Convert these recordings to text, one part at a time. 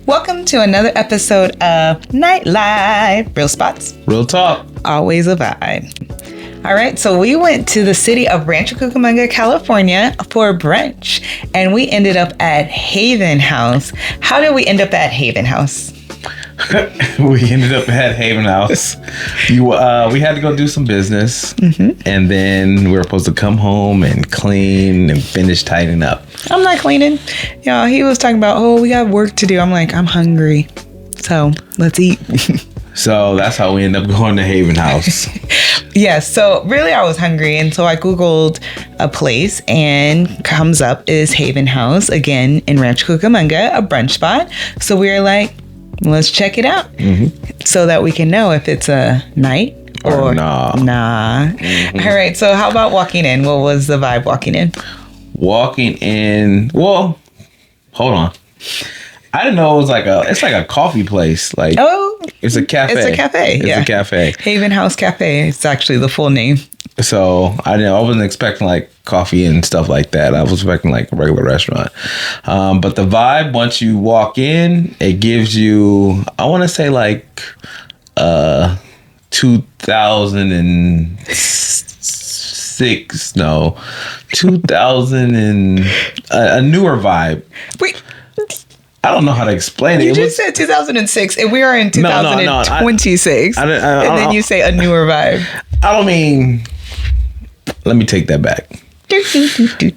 Welcome to another episode of Nightlife. Real spots. Real talk. Always a vibe. All right, so we went to the city of Rancho Cucamonga, California for brunch, and we ended up at Haven Haus. How did we end up at Haven Haus? We ended up at Haven Haus. We had to go do some business, and then we were supposed to come home and clean and finish tidying up. I'm not cleaning. Y'all, he was talking about, we got work to do. I'm like, I'm hungry. So let's eat. So that's how we ended up going to Haven Haus. Yes. So really, I was hungry. And so I Googled a place and comes up is Haven Haus, again, in Rancho Cucamonga, a brunch spot. So we were like, let's check it out so that we can know if it's a night or nah. All right. So how about walking in? What was the vibe walking in? Walking in, well, hold on. I didn't know it was it's like a coffee place. Like, it's a cafe. It's a cafe. It's a cafe. Haven Haus Cafe. It's actually the full name. So I wasn't expecting like coffee and stuff like that. I was expecting like a regular restaurant. But the vibe, once you walk in, it gives you, I want to say like 2000 and a newer vibe. Wait. I don't know how to explain it. You just said 2006, and we are in 2026. No, and then you say a newer vibe. I don't mean. Let me take that back.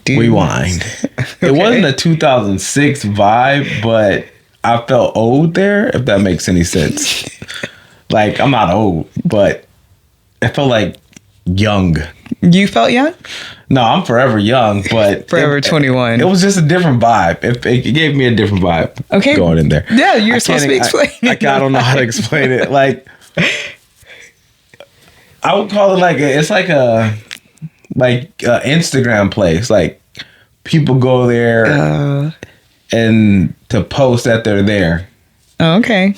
Rewind. Okay. It wasn't a 2006 vibe, but I felt old there, if that makes any sense. Like, I'm not old, but I felt like young. You felt young? No, I'm forever young, but forever 21. It was just a different vibe. It gave me a different vibe. Okay, going in there. Yeah, you're supposed to be explaining. I don't know how to explain it. Like, I would call it like it's like a Instagram place. Like, people go there and to post that they're there. Oh, okay.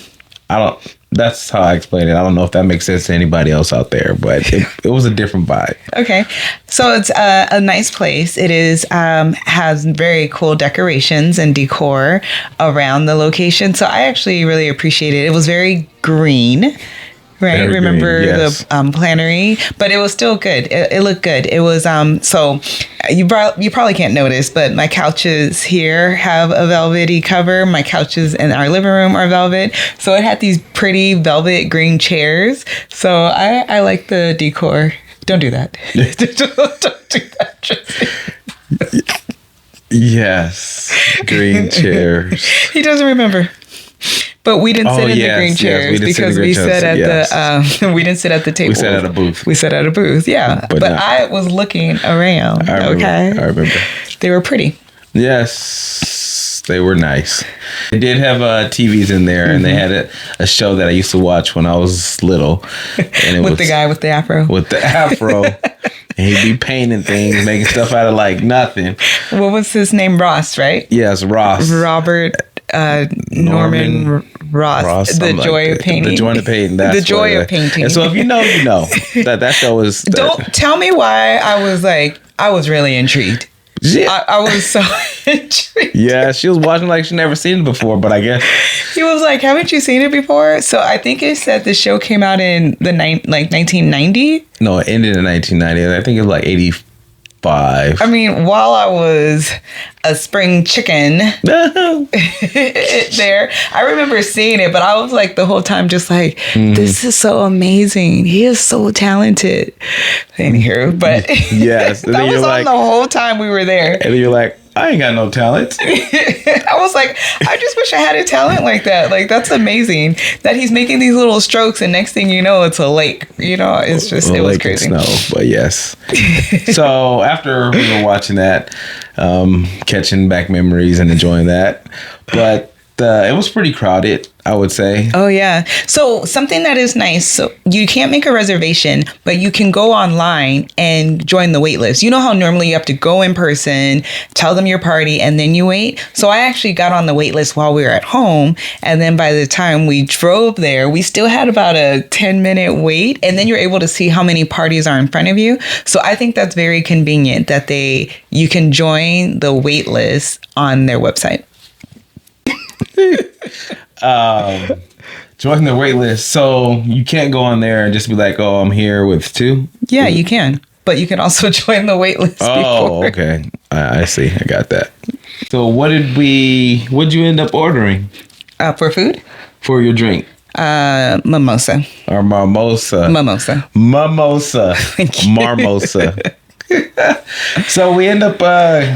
That's how I explain it. I don't know if that makes sense to anybody else out there, but it was a different vibe. Okay. So it's a nice place. It is has very cool decorations and decor around the location. So I actually really appreciate it. It was very green. Right. Very Remember green, yes. the plannery, but it was still good. It looked good. It was so you probably can't notice, but my couches here have a velvety cover. My couches in our living room are velvet. So it had these pretty velvet green chairs. So I like the decor. Don't do that. Don't do that. Yes. Green chairs. He doesn't remember. But we didn't sit in the green chairs because we sat at the we didn't sit at the table. We sat at a booth. Yeah. But I was looking around. I remember. They were pretty. Yes, they were nice. They did have TVs in there, and they had a show that I used to watch when I was little. And it was the guy with the afro. With the afro. And he'd be painting things, making stuff out of like nothing. What was his name? Ross, right? Yes, Ross. Robert Norman Ross. The Joy of Painting. The Joy of Painting. The Joy of Painting. And so if you know, you know. That show was... Don't tell me why I was really intrigued. Yeah. I was so intrigued. Yeah, she was watching like she never seen it before, but I guess... He was like, haven't you seen it before? So I think it said the show came out in 1990. No, it ended in 1990. I think it was like 85. I mean, while I was a spring chicken there, I remember seeing it, but I was like the whole time just like, this is so amazing. He is so talented. Anywho, but yes, that was on the whole time we were there. And then you're like, I ain't got no talent. I was like, I just wish I had a talent like that. Like, that's amazing that he's making these little strokes, and next thing you know, it's a lake. You know, it's just, it was crazy. Snow, but yes. So after we were watching that, catching back memories and enjoying that, but it was pretty crowded, I would say. Oh, yeah. So something that is nice. So you can't make a reservation, but you can go online and join the wait list. You know how normally you have to go in person, tell them your party, and then you wait. So I actually got on the wait list while we were at home. And then by the time we drove there, we still had about a 10-minute wait. And then you're able to see how many parties are in front of you. So I think that's very convenient that you can join the wait list on their website. Join the wait list. So you can't go on there and just be like, oh, I'm here with two? Yeah, you can. But you can also join the wait list Oh, before. okay. I see. I got that. So what'd you end up ordering? For food? For your drink? Mimosa. Or mimosa. Mimosa. Mimosa. Marmosa. So we end up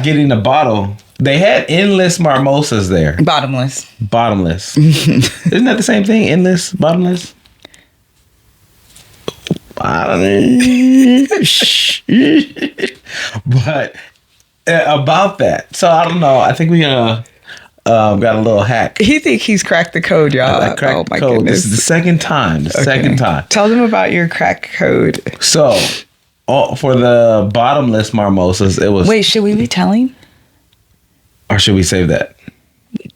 getting a bottle. They had endless mimosas there. Bottomless. Bottomless. Isn't that the same thing? Endless? Bottomless? But about that. So I don't know. I think we got a little hack. He think he's cracked the code, y'all. I cracked the code. This is the second time. Second time. Tell them about your crack code. So for the bottomless mimosas, it was. Wait, should we be telling? Or should we save that?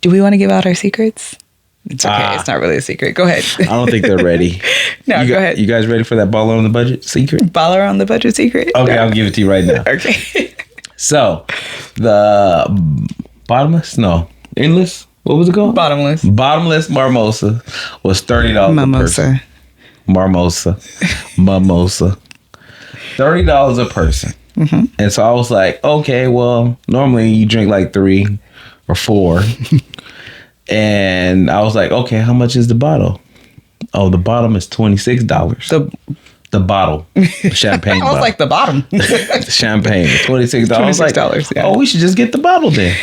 Do we want to give out our secrets? It's okay. It's not really a secret. Go ahead. I don't think they're ready. No, go ahead. You guys ready for that baller on the budget secret? Baller on the budget secret? Okay, No. I'll give it to you right now. Okay. So, the bottomless? No. Endless? What was it called? Bottomless. Bottomless mimosa was $30 Mimosa. a person. Mimosa. $30 a person. Mm-hmm. And so I was like, okay, well, normally you drink like 3 or 4. And I was like, okay, how much is the bottle? Oh, the bottom is $26. The bottle, the champagne. I was like the bottom. The champagne, $26. I was like, $26, yeah. oh, we should just get the bottle then.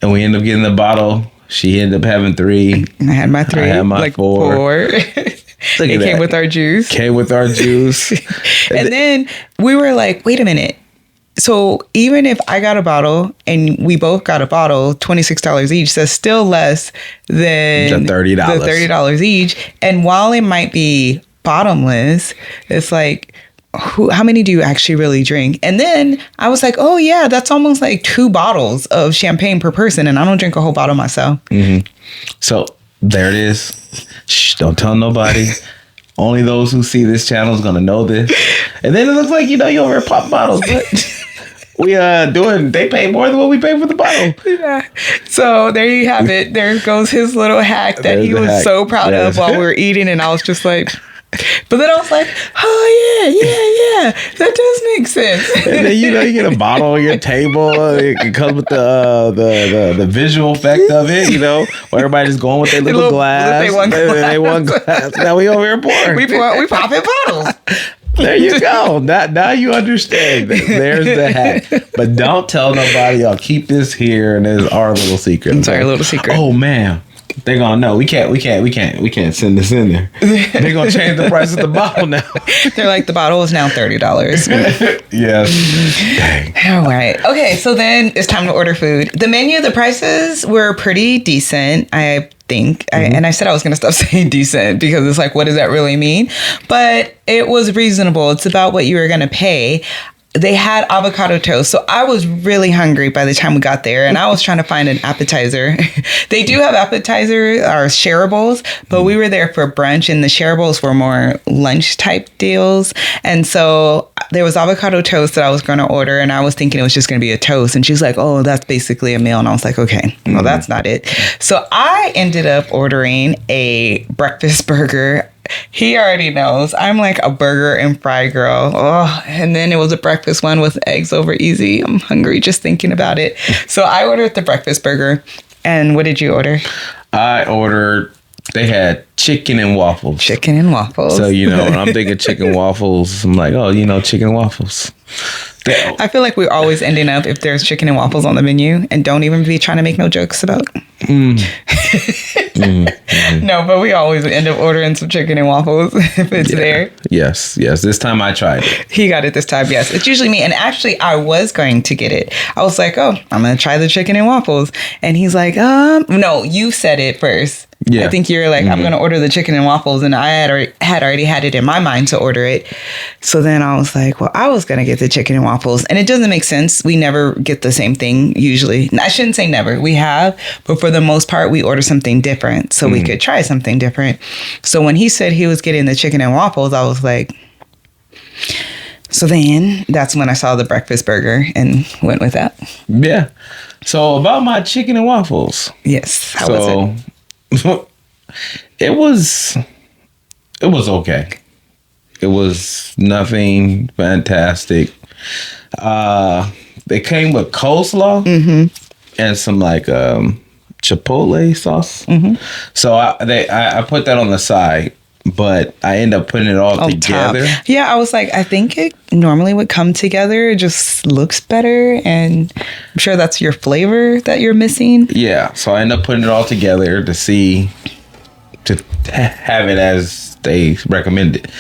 And we ended up getting the bottle. She ended up having 3. I had my 3. I had my 4. It came with our juice. Came with our juice. And then we were like, wait a minute. So even if I got a bottle and we both got a bottle, $26 each, that's still less than the $30. The $30 each. And while it might be bottomless, it's like, how many do you actually really drink? And then I was like, oh yeah, that's almost like 2 bottles of champagne per person. And I don't drink a whole bottle myself. Mm-hmm. So there it is. Shh, don't tell nobody. Only those who see this channel is going to know this. And then it looks like, you over here pop bottles. But they pay more than what we pay for the bottle. Yeah. So there you have it. There goes his little hack that he was so proud of while we were eating. And I was just like, but then I was like, oh yeah, that does make sense. And then you get a bottle on your table. It comes with the visual effect of it, where everybody's going with their little glass. They one glass. Now we over here pouring. We popping bottles. There you go. Now you understand. There's the hack. But don't tell nobody. I'll keep this here, and it's our little secret. It's our little secret. Oh man. They're gonna know we can't send this in there. They're gonna change the price of the bottle now. They're like, the bottle is now $30. Yes. Dang. All right. Okay, so then it's time to order food. The menu, the prices were pretty decent, I think. Mm-hmm. And I said I was gonna stop saying decent because it's like, what does that really mean? But it was reasonable. It's about what you were gonna pay. They had avocado toast. So I was really hungry by the time we got there, and I was trying to find an appetizer. They do have appetizers or shareables, but we were there for brunch, and the shareables were more lunch type deals. And so there was avocado toast that I was going to order, and I was thinking it was just going to be a toast. And she's like, oh, that's basically a meal. And I was like, okay, well, that's not it. So I ended up ordering a breakfast burger. He already knows I'm like a burger and fry girl. Oh, and then it was a breakfast one with eggs over easy. I'm hungry just thinking about it. So I ordered the breakfast burger. And what did you order? They had chicken and waffles. Chicken and waffles. So, when I'm thinking chicken waffles, I'm like, oh, chicken and waffles. I feel like we're always ending up if there's chicken and waffles on the menu, and don't even be trying to make no jokes about. No, but we always end up ordering some chicken and waffles if it's there. Yes. This time I tried it. He got it this time. Yes, it's usually me. And actually, I was going to get it. I was like, oh, I'm going to try the chicken and waffles. And he's like, no, you said it first. Yeah. I think you're like, I'm going to order the chicken and waffles. And I had already had it in my mind to order it. So then I was like, well, I was going to get the chicken and waffles. And it doesn't make sense. We never get the same thing usually. I shouldn't say never. We have. But for the most part, we order something different so we could try something different. So when he said he was getting the chicken and waffles, I was like, so then that's when I saw the breakfast burger and went with that. Yeah. So about my chicken and waffles. Yes. How was it? It was okay. It was nothing fantastic. They came with coleslaw and some like chipotle sauce. So I put that on the side, but I end up putting it all together. Top. Yeah, I was like, I think it normally would come together. It just looks better, and I'm sure that's your flavor that you're missing. Yeah, so I end up putting it all together to have it as they recommended.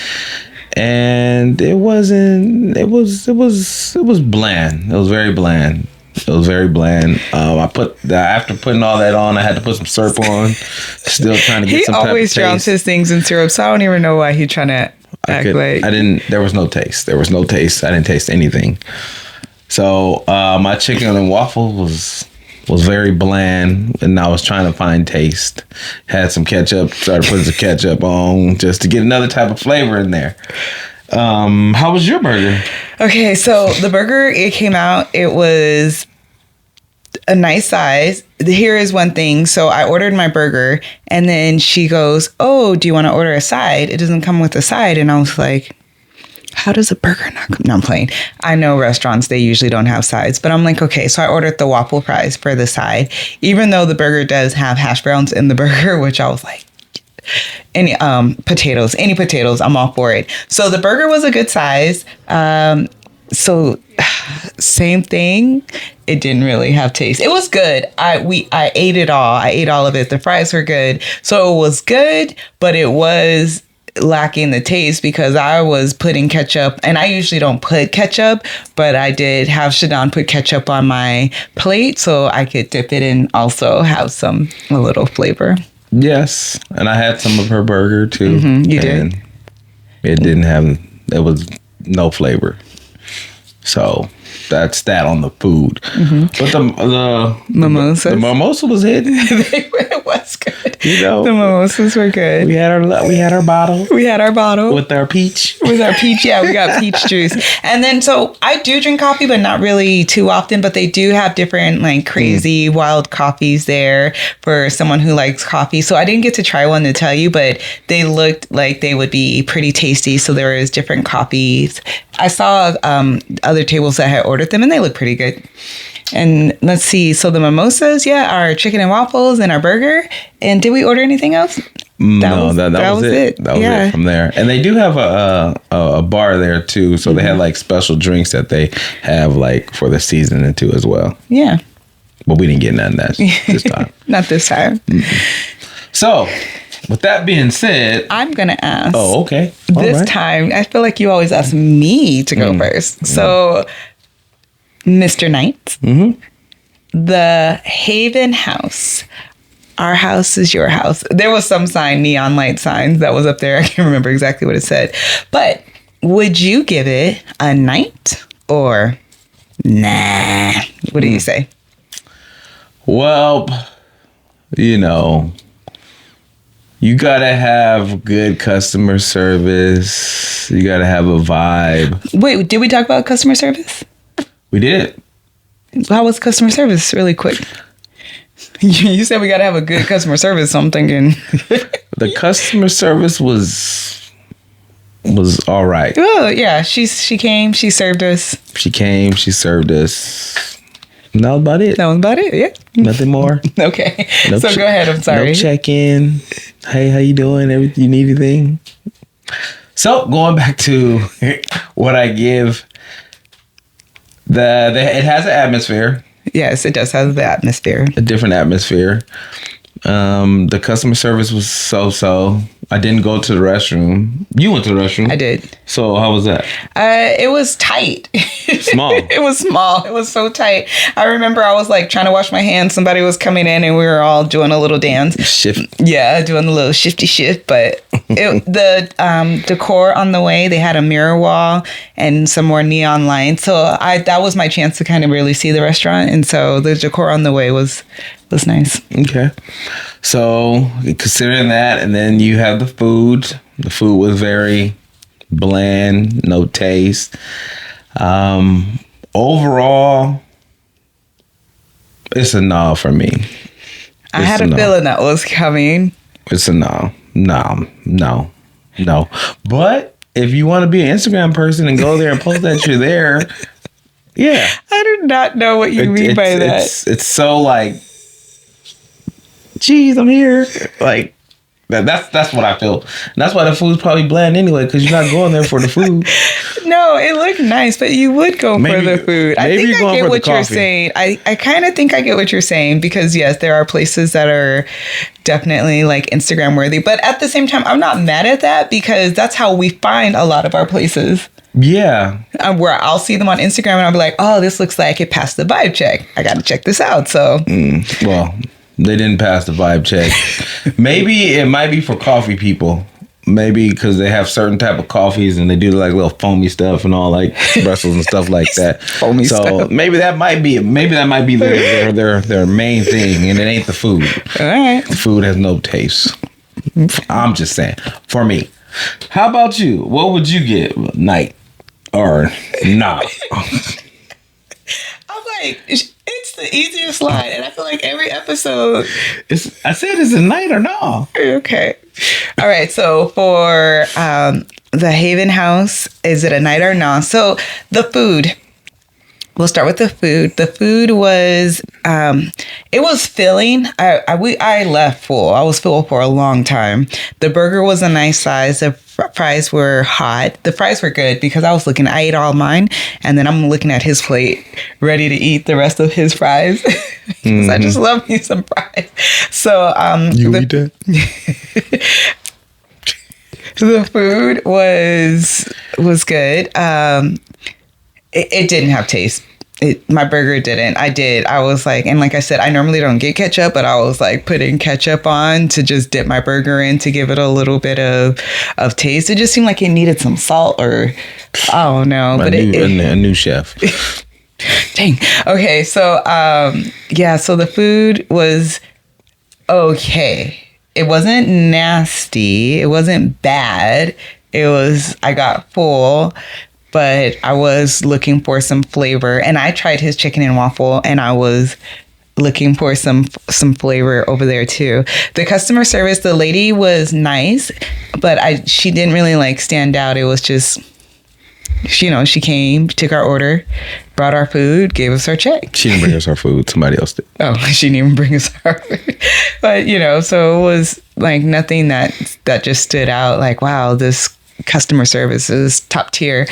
And it wasn't. It was bland. It was very bland. After putting all that on, I had to put some syrup on. Still trying to get some type of taste. He always drowns his things in syrup, so I don't even know why he's trying to act like. There was no taste. I didn't taste anything. So my chicken and waffle was very bland, and I was trying to find taste. Had some ketchup, started putting some ketchup on just to get another type of flavor in there. How was your burger? Okay, so the burger, it came out, it was a nice size. Here is one thing. So I ordered my burger, and then she goes, "Oh, do you want to order a side? It doesn't come with a side." And I was like, how does a burger not come? No, I'm playing. I know restaurants, they usually don't have sides, but I'm like, okay. So I ordered the waffle fries for the side, even though the burger does have hash browns in the burger, which I was like, any potatoes, I'm all for it. So the burger was a good size. So same thing. It didn't really have taste. It was good. I ate it all. I ate all of it. The fries were good. So it was good, but it was lacking the taste because I was putting ketchup, and I usually don't put ketchup, but I did have Shadon put ketchup on my plate so I could dip it and also have a little flavor. Yes, and I had some of her burger too. You did? It was no flavor. So that's that on the food. But the mimosas. The mimosa was hidden. It was good. You know, the mimosas were good. We had our bottle. We had our bottle with our peach. Yeah, we got peach juice. And then so I do drink coffee, but not really too often. But they do have different like crazy wild coffees there for someone who likes coffee. So I didn't get to try one to tell you, but they looked like they would be pretty tasty. So there was different coffees. I saw other tables that had ordered them, and they look pretty good. And let's see. So the mimosas, our chicken and waffles and our burger. And did we order anything else? That was it. That was it from there. And they do have a bar there too. So they had like special drinks that they have like for the season and too as well. Yeah. But we didn't get none of that this time. Not this time. So with that being said, I'm going to ask. Oh, okay. This time, I feel like you always ask me to go first. So, Mr. Knight, the Haven House. Our house is your house. There was some sign, neon light signs that was up there. I can't remember exactly what it said. But would you give it a night or nah? What do you say? Well, you know, you gotta have good customer service. You gotta have a vibe. Wait, did we talk about customer service? We did. How was customer service? Really quick. You said we gotta have a good customer service, so I'm thinking. The customer service was all right. Oh yeah, she came, she served us. She served us. And that was about it. Yeah. Nothing more. Okay. So go ahead. I'm sorry. No check-in. Hey, how you doing? You need anything? So going back to what I give, it has an atmosphere. Yes, it does have the atmosphere. A different atmosphere. The customer service was so-so. I didn't go to the restroom. You went to the restroom. I did. So how was that? It was tight. Small. It was small. It was so tight. I remember I was like trying to wash my hands. Somebody was coming in and we were all doing a little dance. Shift. Yeah, doing a little shifty shift. But the decor on the way, they had a mirror wall and some more neon lights. So that was my chance to kind of really see the restaurant. And so the decor on the way was nice. Okay. So considering that, and then you have the food. The food was very bland, no taste. Overall, it's a no for me. I had a feeling that was coming. It's a no. But if you want to be an Instagram person and go there and post that you're there, yeah. I do not know what you mean by that. It's so like, geez, I'm here. Like, that's what I feel. And that's why the food's probably bland anyway, because you're not going there for the food. No, it looked nice, but you would go for the food. I think I get what you're saying. I kind of think I get what you're saying, because yes, there are places that are definitely like Instagram worthy. But at the same time, I'm not mad at that, because that's how we find a lot of our places. Yeah. Where I'll see them on Instagram and I'll be like, oh, this looks like it passed the vibe check. I got to check this out. So, well, they didn't pass the vibe check. Maybe it might be for coffee people. Maybe because they have certain type of coffees and they do like little foamy stuff and all like espressos and stuff like that. Foamy stuff. Maybe that might be their main thing, and it ain't the food. All right. The food has no taste. I'm just saying. For me. How about you? What would you get? Night or nah? I'm like, it's the easiest line, and I feel like every episode. I said it's a night or no. Okay. All right. So for the Haven House, is it a night or no? So the food. We'll start with the food. The food was, it was filling. I left full. I was full for a long time. The burger was a nice size. The fries were hot. The fries were good because I ate all mine, and then I'm looking at his plate, ready to eat the rest of his fries. Because I just love me some fries. So you eat that? The food was good. It didn't have taste. My burger didn't. I was like, and like I said, I normally don't get ketchup, but I was like putting ketchup on to just dip my burger in to give it a little bit of taste. It just seemed like it needed some salt, or I don't know. A new chef. Dang. Okay. So, so the food was okay. It wasn't nasty. It wasn't bad. I got full, but I was looking for some flavor, and I tried his chicken and waffle, and I was looking for some flavor over there too. The customer service, the lady was nice, but she didn't really like stand out. It was just, she came, took our order, brought our food, gave us our check. She didn't bring us our food. Somebody else did. Oh, she didn't even bring us our food. But, so it was like nothing that just stood out like, wow, this customer service is top tier.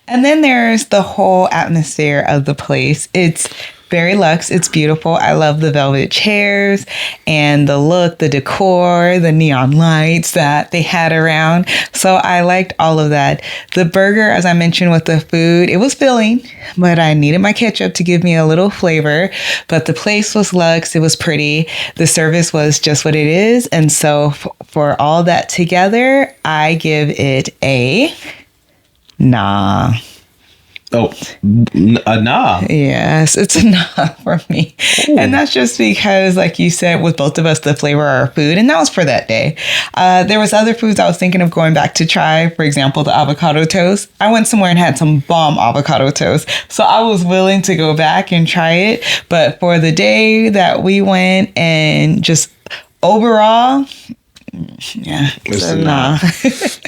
And then there's the whole atmosphere of the place. It's very luxe. It's beautiful. I love the velvet chairs and the look, the decor, the neon lights that they had around. So I liked all of that. The burger, as I mentioned with the food, it was filling, but I needed my ketchup to give me a little flavor. But the place was luxe. It was pretty. The service was just what it is. And so for all that together, I give it a nah. Oh, a nah. Yes, it's a nah for me. Ooh. And that's just because, like you said, with both of us, the flavor of our food, and that was for that day. There was other foods I was thinking of going back to try. For example, the avocado toast. I went somewhere and had some bomb avocado toast. So I was willing to go back and try it. But for the day that we went and just overall, yeah, it's a nah.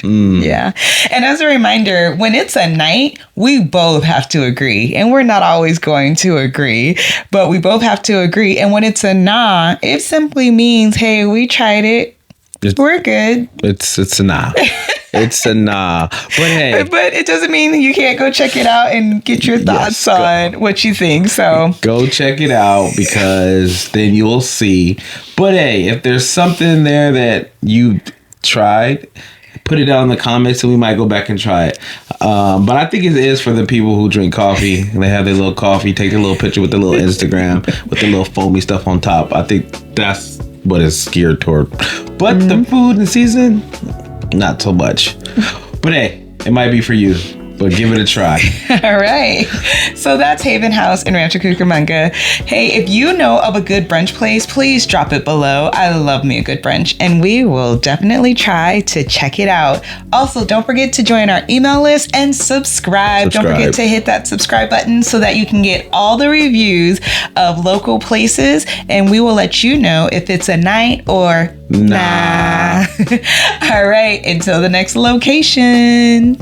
Yeah. And as a reminder, when it's a night, we both have to agree. And we're not always going to agree, but we both have to agree. And when it's a nah, it simply means, hey, we tried it. We're good. It's a nah. It's a nah. But hey. But it doesn't mean you can't go check it out and get your thoughts on what you think. So go check it out, because then you'll see. But hey, if there's something there that you tried, put it down in the comments and we might go back and try it. But I think it is for the people who drink coffee. They have their little coffee, take their little picture with their little Instagram with the little foamy stuff on top. I think that's what it's geared toward. But the food and season, not so much. But hey, it might be for you. but give it a try. All right. So that's Haven House in Rancho Cucamonga. Hey, if you know of a good brunch place, please drop it below. I love me a good brunch, and we will definitely try to check it out. Also, don't forget to join our email list and subscribe. Don't forget to hit that subscribe button so that you can get all the reviews of local places, and we will let you know if it's a night or nah. All right. Until the next location.